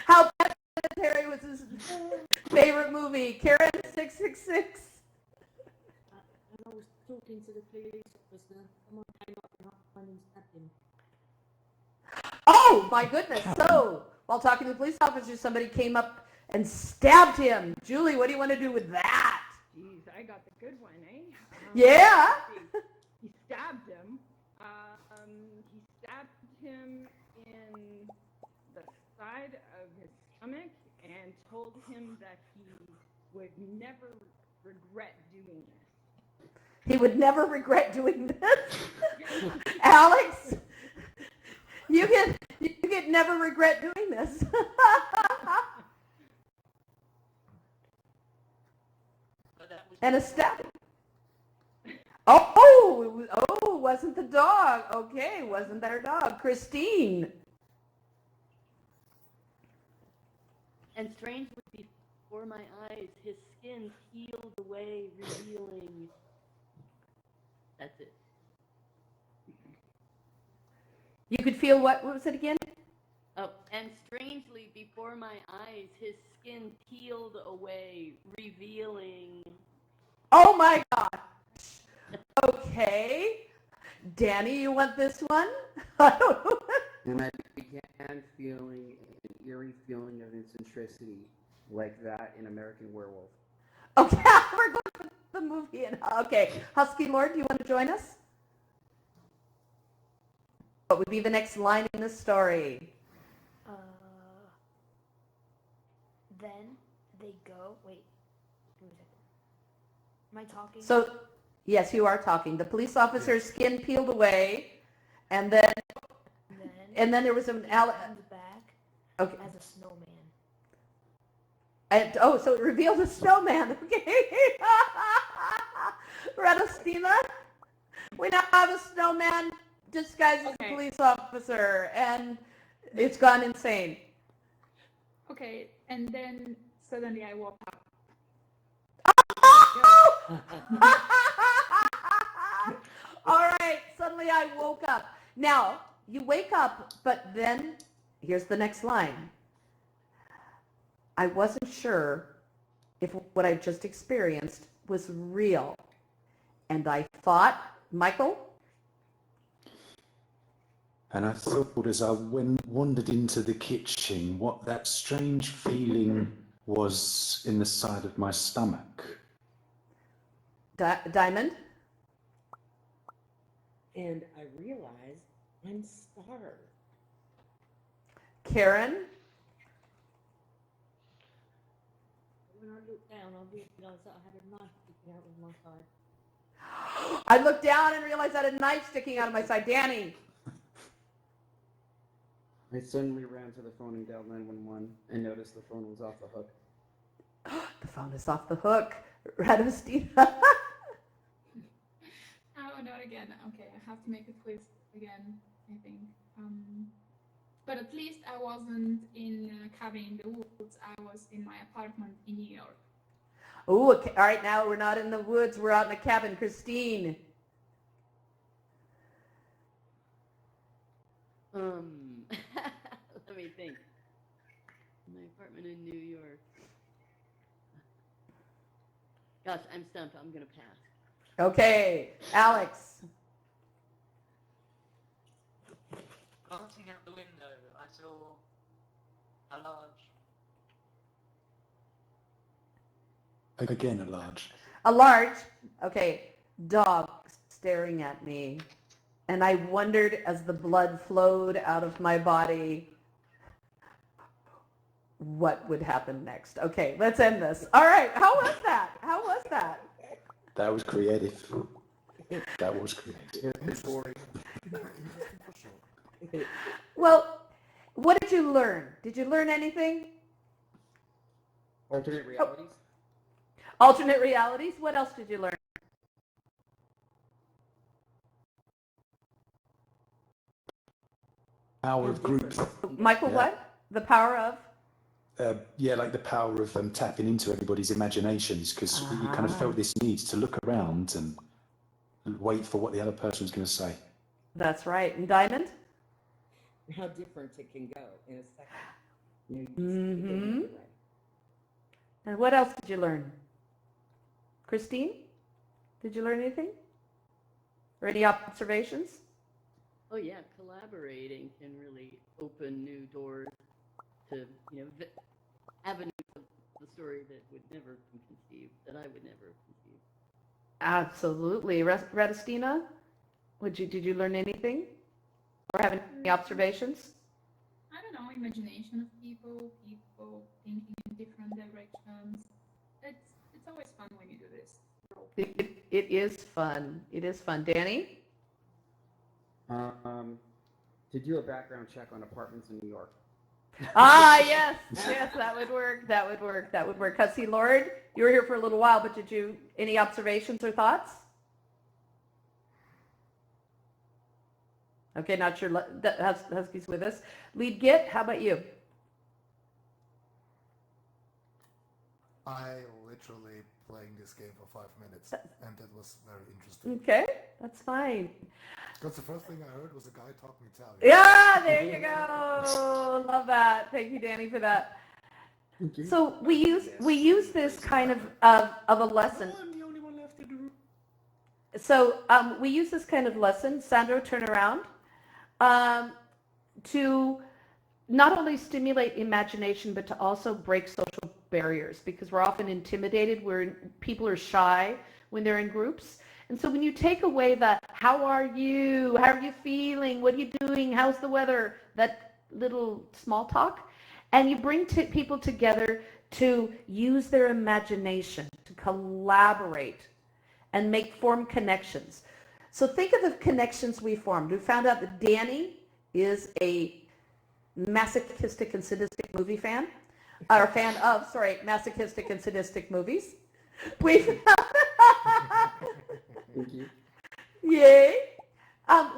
How Pet Sematary was his favorite movie. Karen 666. I was talking to the police officer. Someone came up behind and stabbed him. Oh my goodness! So while talking to the police officer, somebody came up and stabbed him. Julie, what do you want to do with that? Jeez, I got the good one, eh? Yeah. He stabbed him. He stabbed him in the side of his stomach and told him that he would never regret doing this. He would never regret doing this. Alex, you get never regret doing this. And a stabbing. Oh, wasn't the dog. Okay, wasn't their dog. Christine. And strangely, before my eyes, his skin peeled away, revealing... That's it. You could feel what was it again? Oh, and strangely, before my eyes, his skin peeled away, revealing... Oh my God. Okay. Danny, you want this one? I don't know. And I began feeling an eerie feeling of eccentricity like that in American Werewolf. Okay, we're going to the movie. Okay, Husky Lord, do you want to join us? What would be the next line in the story? Then they go. Wait. Give me a second. Am I talking? So, yes, you are talking. The police officer's skin peeled away, and then there was an comes back okay. as a snowman. And, so it revealed a snowman. Okay. Radostina, we now have a snowman disguised as a police officer, and it's gone insane. Okay, and then suddenly I woke up. All right, suddenly I woke up. Now, you wake up, but then here's the next line. I wasn't sure if what I just experienced was real. And I thought, Michael? And I thought as I wandered into the kitchen what that strange feeling was in the side of my stomach. Diamond? And I realized I'm starved. Karen? When I looked down, I realized that I had a knife sticking out of my side. I looked down and realized I had a knife sticking out of my side. Danny? I suddenly ran to the phone and dialed 911 and noticed the phone was off the hook. The phone is off the hook. Radostina? Oh, not again. Okay, I have to make a twist again, I think. But at least I wasn't in a cabin in the woods. I was in my apartment in New York. Oh, okay. All right, now we're not in the woods. We're out in the cabin. Christine? Let me think. My apartment in New York. Gosh, I'm stumped. I'm going to pass. Okay. Alex? Glancing out the window, I saw a large... Again, a large. A large, okay, dog staring at me. And I wondered as the blood flowed out of my body, what would happen next. Okay, let's end this. All right, how was that? How was that? That was creative. That was creative. Well, what did you learn? Did you learn anything? Alternate realities? Alternate realities? What else did you learn? Power of group. Michael, what? The power of? Like the power of tapping into everybody's imaginations, because you kind of felt this need to look around and wait for what the other person's going to say. That's right. And Diamond? How different it can go in a second. You just keep getting Mm-hmm. it right. And what else did you learn? Christine, did you learn anything? Or any observations? Oh yeah, collaborating can really open new doors to, avenues of the story that would never be conceived, that I would never have conceived. Absolutely. Radistina, did you learn anything? Or have any observations? I don't know, imagination of people thinking in different directions. It's always fun when you do this. It is fun. It is fun. Danny? To do a background check on apartments in New York. Ah, yes, yes, that would work. That would work. That would work. Because see, Lord, you were here for a little while, but any observations or thoughts? Okay, not sure. Husky's with us. Lead Git, how about you? I literally playing this game for 5 minutes, and that was very interesting. Okay, that's fine. Because the first thing I heard was a guy talking Italian. Yeah, there you go. Love that. Thank you, Danny, for that. Okay. So we use this kind of a lesson. I'm the only one left in the room. So we use this kind of lesson, Sandro, turn around, to not only stimulate imagination, but to also break social barriers, because we're often intimidated, people are shy when they're in groups. And so when you take away that, how are you feeling, what are you doing, how's the weather, that little small talk, and you bring people together to use their imagination, to collaborate, and form connections. So think of the connections we formed. We found out that Danny is a masochistic and sadistic movie fan, or fan of, masochistic and sadistic movies. Thank you. Yay.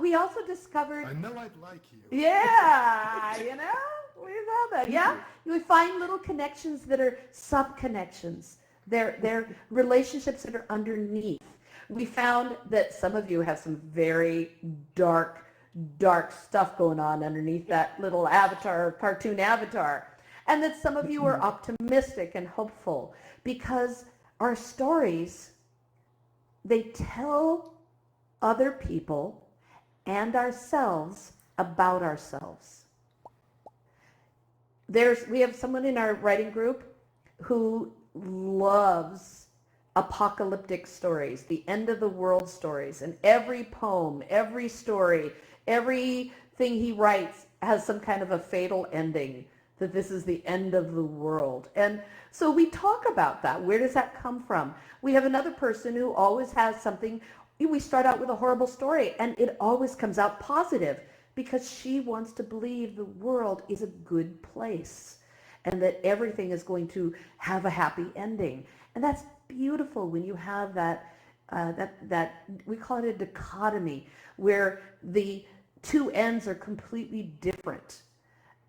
We also discovered. I know I'd like you. Yeah, we love that. Yeah, we find little connections that are sub-connections. They're relationships that are underneath. We found that some of you have some very dark stuff going on underneath that little cartoon avatar. And that some of you are optimistic and hopeful because our stories, they tell other people and ourselves about ourselves. We have someone in our writing group who loves apocalyptic stories, the end of the world stories, and every poem, every story, everything he writes has some kind of a fatal ending, that this is the end of the world. And so we talk about that. Where does that come from? We have another person who always has something. We start out with a horrible story, and it always comes out positive because she wants to believe the world is a good place and that everything is going to have a happy ending. And that's beautiful when you have that we call it a dichotomy, where the two ends are completely different,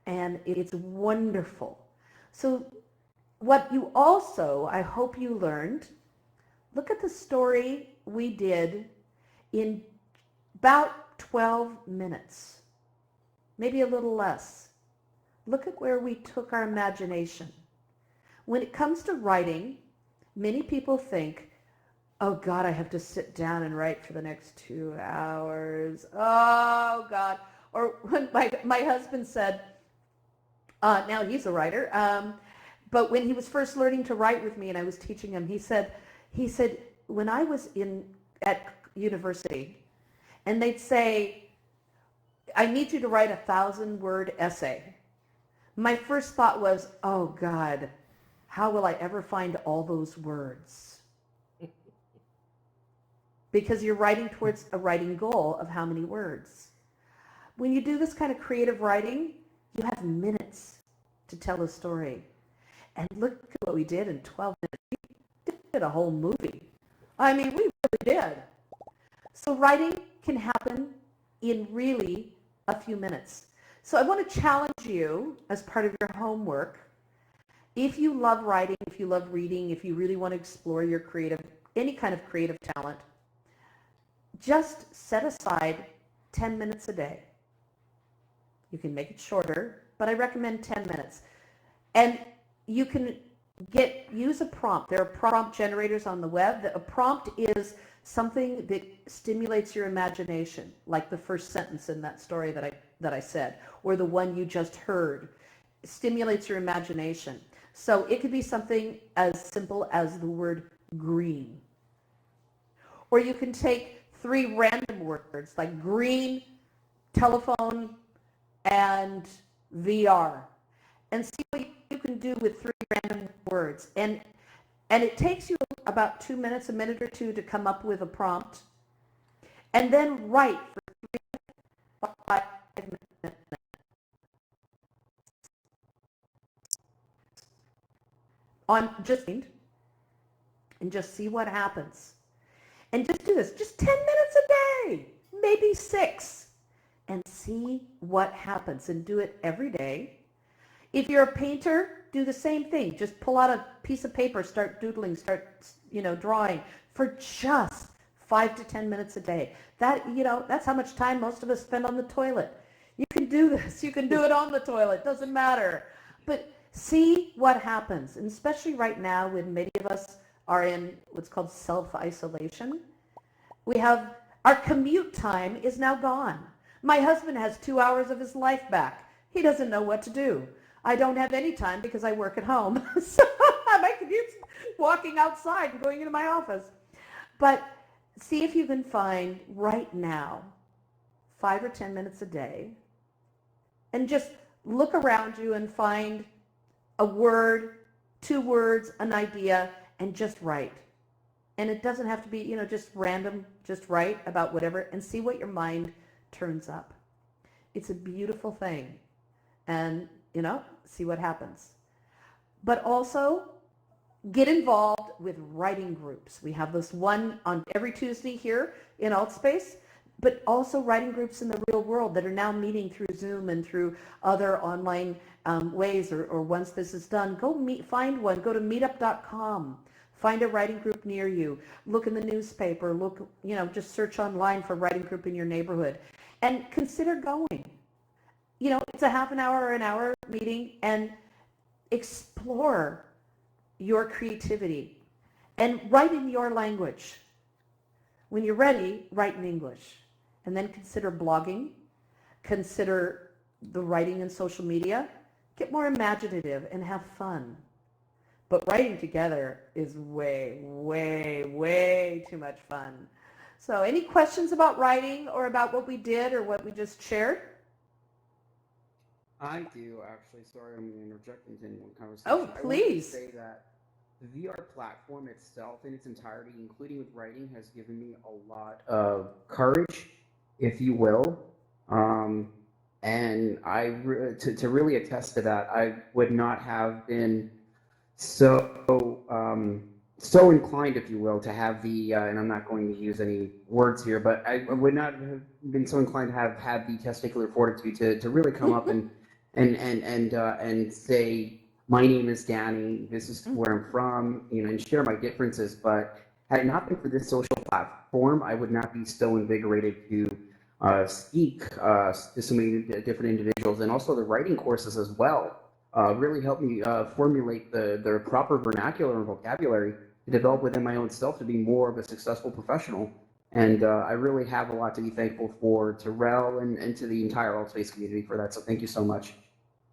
and it's wonderful. So what you also, I hope you learned, look at the story we did in about 12 minutes, maybe a little less. Look at where we took our imagination. When it comes to writing, many people think, oh God, I have to sit down and write for the next 2 hours. Oh God. Or when my husband said, now he's a writer, but when he was first learning to write with me and I was teaching him, he said, when I was at university and they'd say, I need you to write a 1,000-word essay, my first thought was, oh God, how will I ever find all those words? Because you're writing towards a writing goal of how many words. When you do this kind of creative writing, you have minutes to tell a story. And look at what we did in 12 minutes. We did a whole movie. I mean, we really did. So writing can happen in really a few minutes. So I want to challenge you as part of your homework. If you love writing, if you love reading, if you really want to explore your any kind of creative talent, just set aside 10 minutes a day. You can make it shorter, but I recommend 10 minutes. And you can use a prompt. There are prompt generators on the web. A prompt is something that stimulates your imagination, like the first sentence in that story that I said, or the one you just heard. It stimulates your imagination. So it could be something as simple as the word green. Or you can take 3 random words like green, telephone, and VR, and see what you can do with 3 random words. And it takes you about 2 minutes, a minute or two to come up with a prompt, and then write for 5 minutes on and just see what happens. And just do this, just 10 minutes a day, maybe 6, and see what happens, and do it every day. If you're a painter, do the same thing. Just pull out a piece of paper, start doodling, start, drawing for just 5 to 10 minutes a day. That's how much time most of us spend on the toilet. You can do this. You can do it on the toilet. Doesn't matter. But see what happens. And especially right now when many of us are in what's called self-isolation, our commute time is now gone. My husband has 2 hours of his life back. He doesn't know what to do. I don't have any time because I work at home. So my commute's walking outside and going into my office. But see if you can find right now 5 or 10 minutes a day, and just look around you and find a word, 2 words, an idea, and just write. And it doesn't have to be, just random, just write about whatever, and see what your mind turns up. It's a beautiful thing. And, see what happens. But also, get involved with writing groups. We have this one on every Tuesday here in Altspace, but also writing groups in the real world that are now meeting through Zoom and through other online ways, or once this is done, find one, go to meetup.com. Find a writing group near you. Look in the newspaper. Look, just search online for writing group in your neighborhood, and consider going. It's a half an hour or an hour meeting, and explore your creativity and write in your language. When you're ready, write in English, and then consider blogging, consider the writing in social media. Get more imaginative and have fun. But writing together is way, way, way too much fun. So any questions about writing or about what we did or what we just shared? I do, actually. Sorry, I'm going to interject into one conversation. Oh, please. I want to say that the VR platform itself in its entirety, including with writing, has given me a lot of courage, if you will. And to really attest to that, I would not have been so inclined, if you will, to have the and I'm not going to use any words here, but I would not have been so inclined to have had the testicular fortitude to really come up and say, my name is Danny, this is where I'm from, and share my differences. But had it not been for this social platform, I would not be so invigorated to speak to so many different individuals, and also the writing courses as well. Really helped me formulate the proper vernacular and vocabulary to develop within my own self to be more of a successful professional. And I really have a lot to be thankful for to Rel and to the entire Altspace community for that. So thank you so much.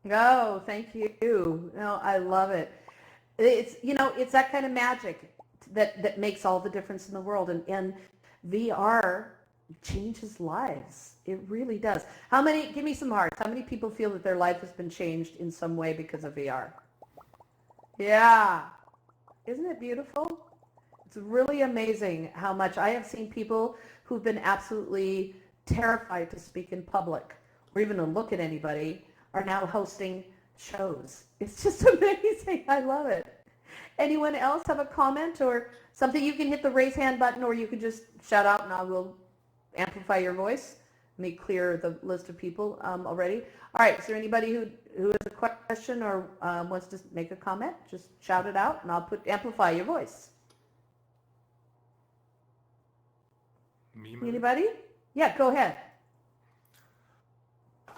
Oh, thank you. No, I love it. It's that kind of magic that makes all the difference in the world. And VR changes lives. It really does. Give me some hearts. How many people feel that their life has been changed in some way because of VR? Yeah. Isn't it beautiful? It's really amazing how much I have seen people who've been absolutely terrified to speak in public or even to look at anybody are now hosting shows. It's just amazing. I love it. Anyone else have a comment or something? You can hit the raise hand button, or you can just shout out and I will amplify your voice. Let me clear the list of people already. All right, is there anybody who has a question or wants to make a comment? Just shout it out and I'll amplify your voice. Me, maybe? Anybody? Yeah, go ahead.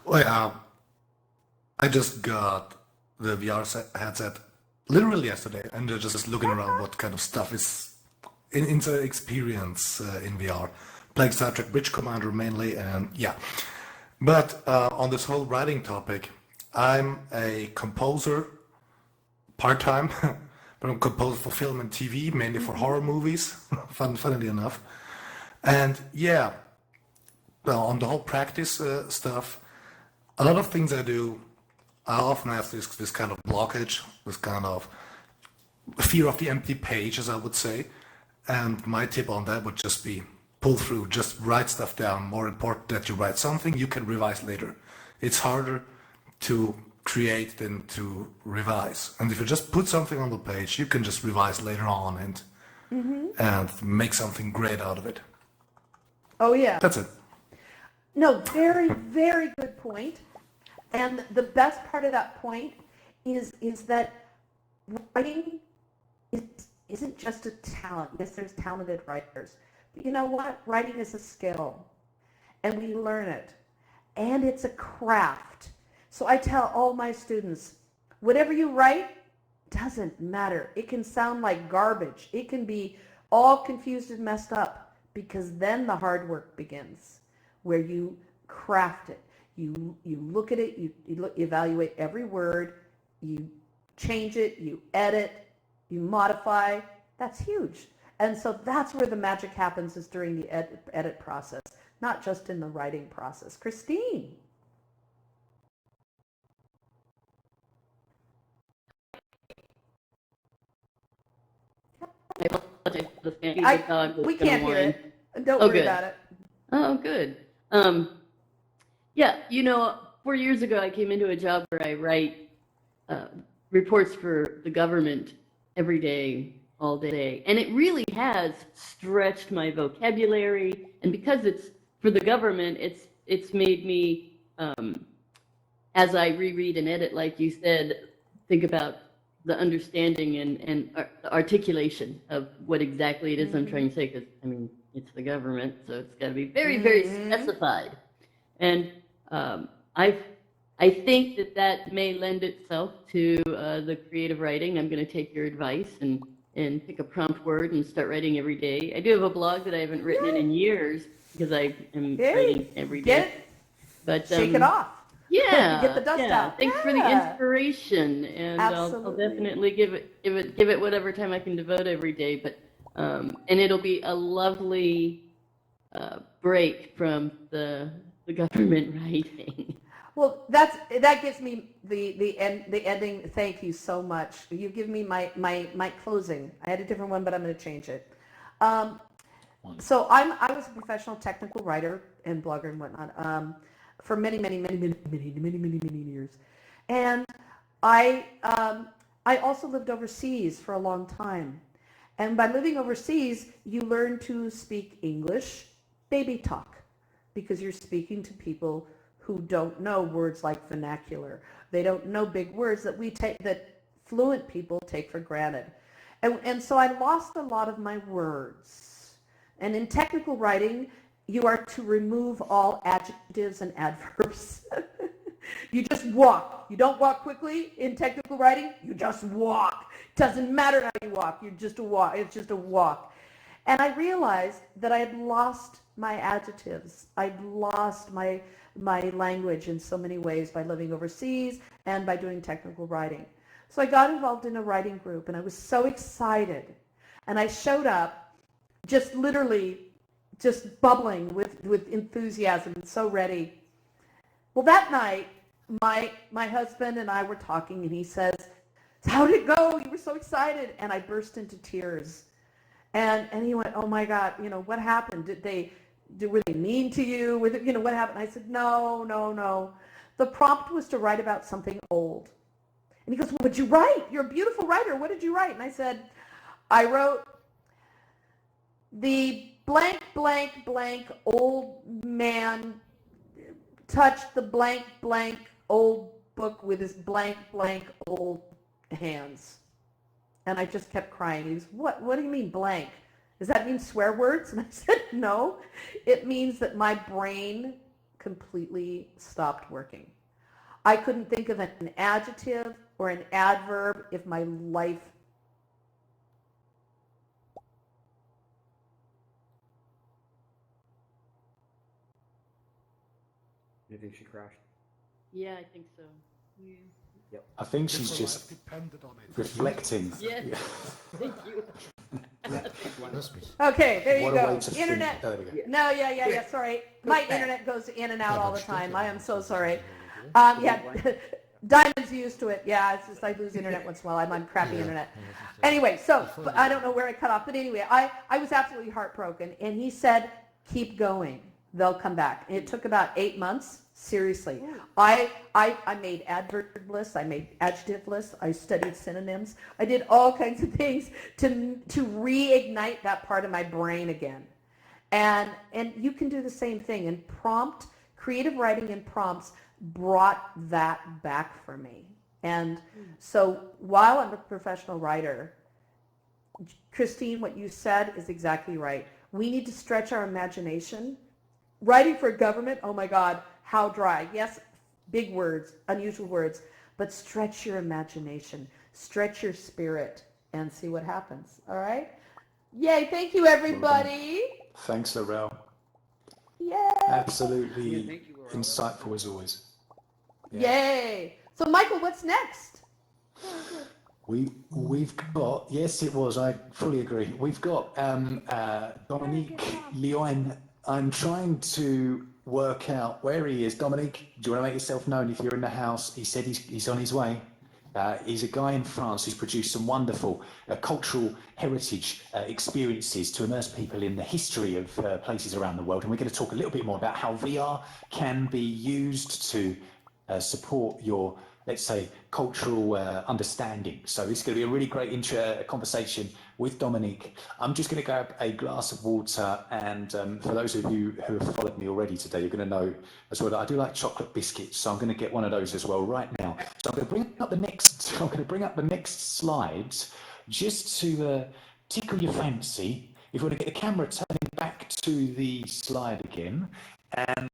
Well, yeah, I just got the VR headset literally yesterday, and just looking around what kind of stuff is in the experience in VR. Playing Star Trek Bridge Commander mainly, and yeah. But on this whole writing topic, I'm a composer part-time, but I'm a composer for film and TV, mainly for horror movies, funnily enough. And yeah, well, on the whole practice stuff, a lot of things I do, I often have this kind of blockage, this kind of fear of the empty page, as I would say. And my tip on that would just be pull through, just write stuff down. More important that you write something you can revise later. It's harder to create than to revise. And if you just put something on the page, you can just revise later on and make something great out of it. Oh, yeah. That's it. No, very, very good point. And the best part of that point is that writing isn't just a talent. Yes, there's talented writers. But you know what? Writing is a skill. And we learn it. And it's a craft. So I tell all my students, whatever you write doesn't matter. It can sound like garbage. It can be all confused and messed up, because then the hard work begins, where you craft it. You look at it, you evaluate every word, you change it, you edit, you modify. That's huge. And so that's where the magic happens, is during the edit process, not just in the writing process. Christine. I apologize for the family. The dog was We gonna can't hear whine. it. Don't Oh, worry good. about it. Oh, good. Yeah, 4 years ago, I came into a job where I write reports for the government every day, all day. And it really has stretched my vocabulary. And because it's for the government, it's made me, as I reread and edit, like you said, think about the understanding and articulation of what exactly it is I'm trying to say. Because, it's the government, so it's got to be very, very specified. And I think that may lend itself to the creative writing. I'm going to take your advice and pick a prompt word and start writing every day. I do have a blog that I haven't written in years, because I am writing every day. But shake it off. Yeah, Get the dust out. Thanks for the inspiration, and I'll definitely give it whatever time I can devote every day. But and it'll be a lovely break from the government writing. Well, that gives me the ending. Thank you so much. You give me my closing. I had a different one, but I'm going to change it. So I was a professional technical writer and blogger and whatnot for many years, and I also lived overseas for a long time. And by living overseas, you learn to speak English baby talk, because you're speaking to people who don't know words like vernacular. They don't know big words that fluent people take for granted. And so I lost a lot of my words. And in technical writing, you are to remove all adjectives and adverbs. You just walk. You don't walk quickly in technical writing. You just walk. Doesn't matter how you walk. You just walk. It's just a walk. And I realized that I had lost my adjectives. I'd lost my language in so many ways by living overseas and by doing technical writing. So I got involved in a writing group, and I was so excited. And I showed up just literally just bubbling with enthusiasm and so ready. Well, that night, my husband and I were talking, and he says, "How did it go? You were so excited." And I burst into tears. And he went, "Oh my God, what happened? Were they mean to you? What happened?" I said, No. The prompt was to write about something old. And he goes, "Well, what'd you write? You're a beautiful writer. What did you write?" And I said, "I wrote, the blank, blank, blank old man touched the blank, blank old book with his blank, blank old hands." And I just kept crying. He was, what do you mean blank? Does that mean swear words? And I said, no. It means that my brain completely stopped working. I couldn't think of an adjective or an adverb if my life. I think she crashed. Yeah, I think so. Yeah. I think she's Her just life depended on it. reflecting. Yes. Thank you. Okay, there you What a go. way to Internet. think. Oh, there we go. No, yeah. Sorry, my internet goes in and out all the time. I am so sorry. Yeah, Diamond's used to it. Yeah, it's just I lose internet once in a while. I'm on crappy internet. Anyway, so but I don't know where I cut off, but anyway, I was absolutely heartbroken, and he said, "Keep going. They'll come back." And it took about 8 months. Seriously, I made adverb lists. I made adjective lists. I studied synonyms. I did all kinds of things to reignite that part of my brain again. And you can do the same thing. And creative writing and prompts brought that back for me. And so while I'm a professional writer, Christine, what you said is exactly right. We need to stretch our imagination. Writing for government, oh my God, how dry. Yes, big words, unusual words, but stretch your imagination, stretch your spirit, and see what happens. All right? Yay, thank you, everybody. Thanks, Lorelle. Yay. Absolutely Yeah, thank you, Lorelle. insightful as always. Yay. So, Michael, what's next? We've got, yes, it was, I fully agree. We've got Dominique Lyon. I'm trying to work out where he is. Dominique, do you want to make yourself known if you're in the house? He said he's on his way. He's a guy in France who's produced some wonderful cultural heritage experiences to immerse people in the history of places around the world. And we're going to talk a little bit more about how VR can be used to support your, let's say, cultural understanding. So this is going to be a really great conversation with Dominique. I'm just going to grab a glass of water, and for those of you who have followed me already today, you're going to know as well that I do like chocolate biscuits, so I'm going to get one of those as well right now. So I'm going to bring up the next slides just to tickle your fancy. If you want to get the camera turning back to the slide again, and